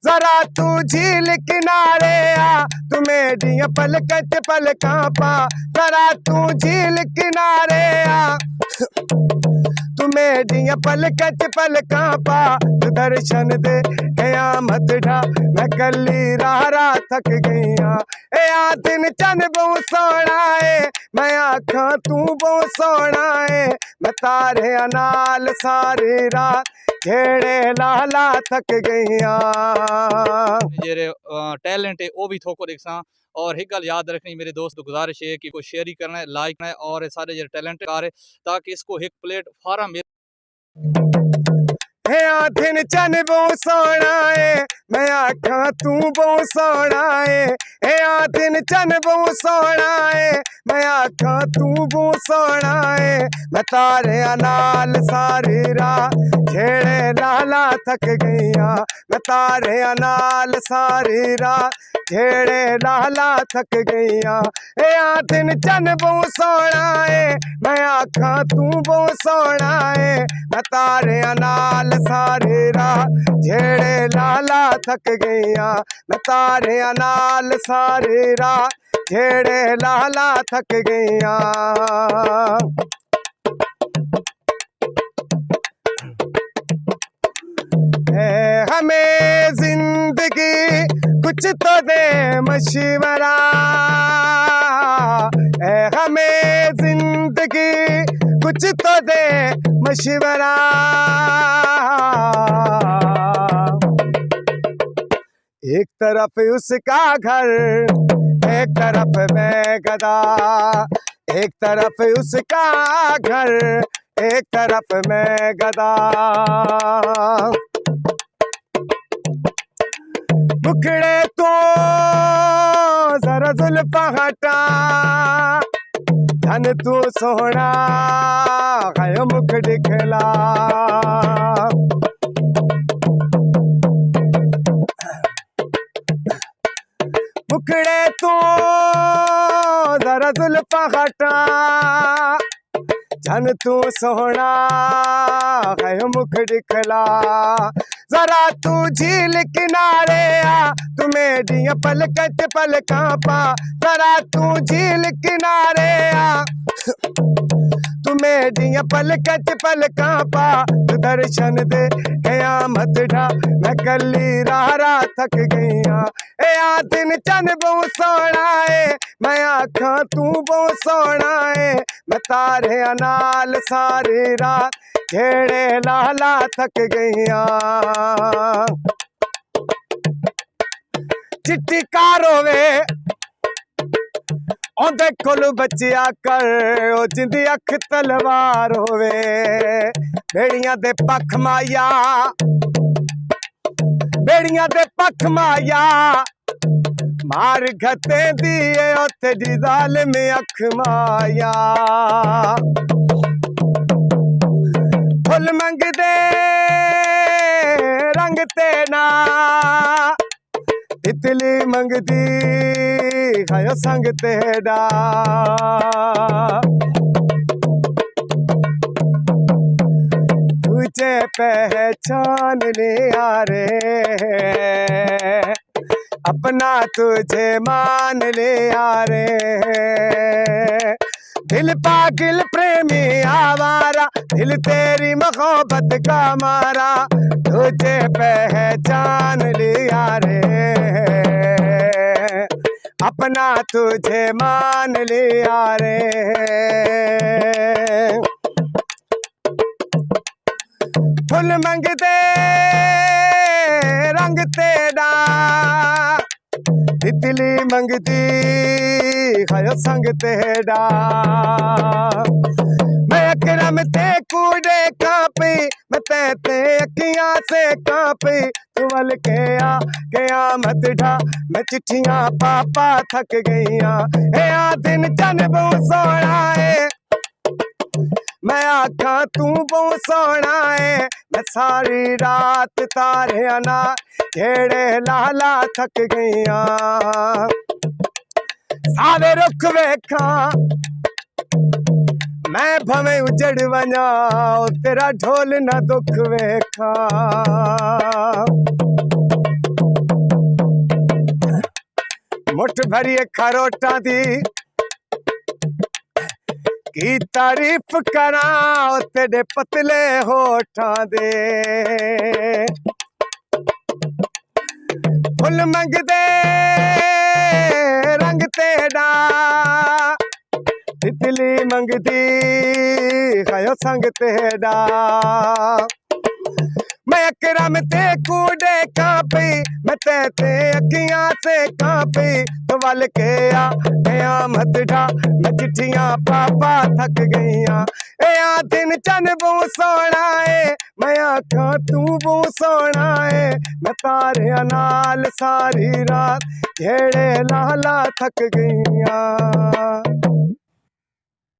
जरा तू झील किनारे आ, तू मेरियां पलकां च पलकां पा। जरा तू झील किनारे आ, तू मेरियां पलकां च पलकां पा। तू दर्शन दे कयामत ढा, मैं कली राह थक गईयां। ए आ दिन चन बहु सोहना है, मैं आखां तू बहु सोहना है। मैं तारे नाल सारी रात घेड़े लाला थक गईयां। जेरे टैलेंट है वो भी थोको देखसा। और एक गल याद रखनी मेरे दोस्त गुजारिश है कि कोई शेयर ही करना है, लाइक करना है और सारे जो टैलेंट कार है ताकि इसको एक प्लेटफॉर्म हे दिन चन बहु सोहना है, मैं आखां तू बहु सोहना है। हे दिन चन बहु सोहना है, मैं आखां तू बहु सोहना है। मैं तारे नाल सारी रात घेड़े लाला थक गईयां। मैं तारे नाल सारी रात घेड़े लाला थक गईयां। हे दिन चन बहु सोहना है, मैं आखां तू बहु सोहना है। मैं तारे नाल सारी रात घेड़े लाला थक गईयां। मैं तारे नाल सारी रात घेड़े लाला थक गईयां। हमें जिंदगी कुछ तो दे मशवरा, हमें जिंदगी कुछ तो दे मशवरा। एक तरफ उसका घर, एक तरफ मैं गदा। एक तरफ उसका घर, एक तरफ मैं गदा। मुखड़े तो जरा जुल्फा हटा, धन तू सोहना है मुख दिखला। मुखड़े तो जरा जुल्फा हटा, धन तू सोहना है मुख दिखला। जरा तू झील किनारे आ, तू मेरियां पलकां च पलकां पा। जरा तू झील किनारे आ, तू मेरियां पलकां च पलकां पा। तू दर्शन दे कयामत ढा, मैं कली राह थक गईयां। ए आ दिन चन बहु सोहना है, मैं आखां तू बहु सोहना है। मैं तारे नाल सारी रात घेड़े लाला थक गईयां। चिट्ठी कारो वे औंदे कोल बचिया कर, ओ जिंदी अख तलवार होवे। बेड़ियां दे पख माया, बेड़ियां दे पख माया, मार घते दिए ओथे दी जालिम अख माया। फुल मंगदे रंग ते ना, तितली मंगदी है संग तेरा। तुझे पहचान लिया रे, अपना तुझे मान लिया रे। दिल पागिल प्रेमी आवारा, दिल तेरी मोहब्बत का मारा। तुझे पहचान लिया रे, अपना तुझे मान लिया रे। फुल मंगदे रंग तेरा, तितली मंगदी है संग तेरा। मैं अकरम ते कूड़े कापी, मैं ते अखियां से कापी। तू वल के आ कयामत ढा, मैं चिट्ठियां पापा थक गईयां। ए आ दिन चन बहु सोहना है, मैं आखां तू बहु सोहना है। मैं सारी रात तारे नाल घेड़े लाला थक गईयां। सारे रुख वेखां मैं भवें उजड़ वञा, तेरा ढोल ना दुख वेखां। मुठ भरी खरोटा दी की तारीफ करा तेरे पतले होठा दे फुल मंगदे रंग तेरा तितली मंगदी खयो संग तेरा मैं अकरम ते कूड़े कापी मैं ते अखियां से कापी तो वल के आ मत ढा मैं चिट्ठियां पापा थक गईया ए दिन चन बू सोना है मैं आखा तू बू सोना है मैं तारे नाल सारी रात घेड़े लाला थक गईया।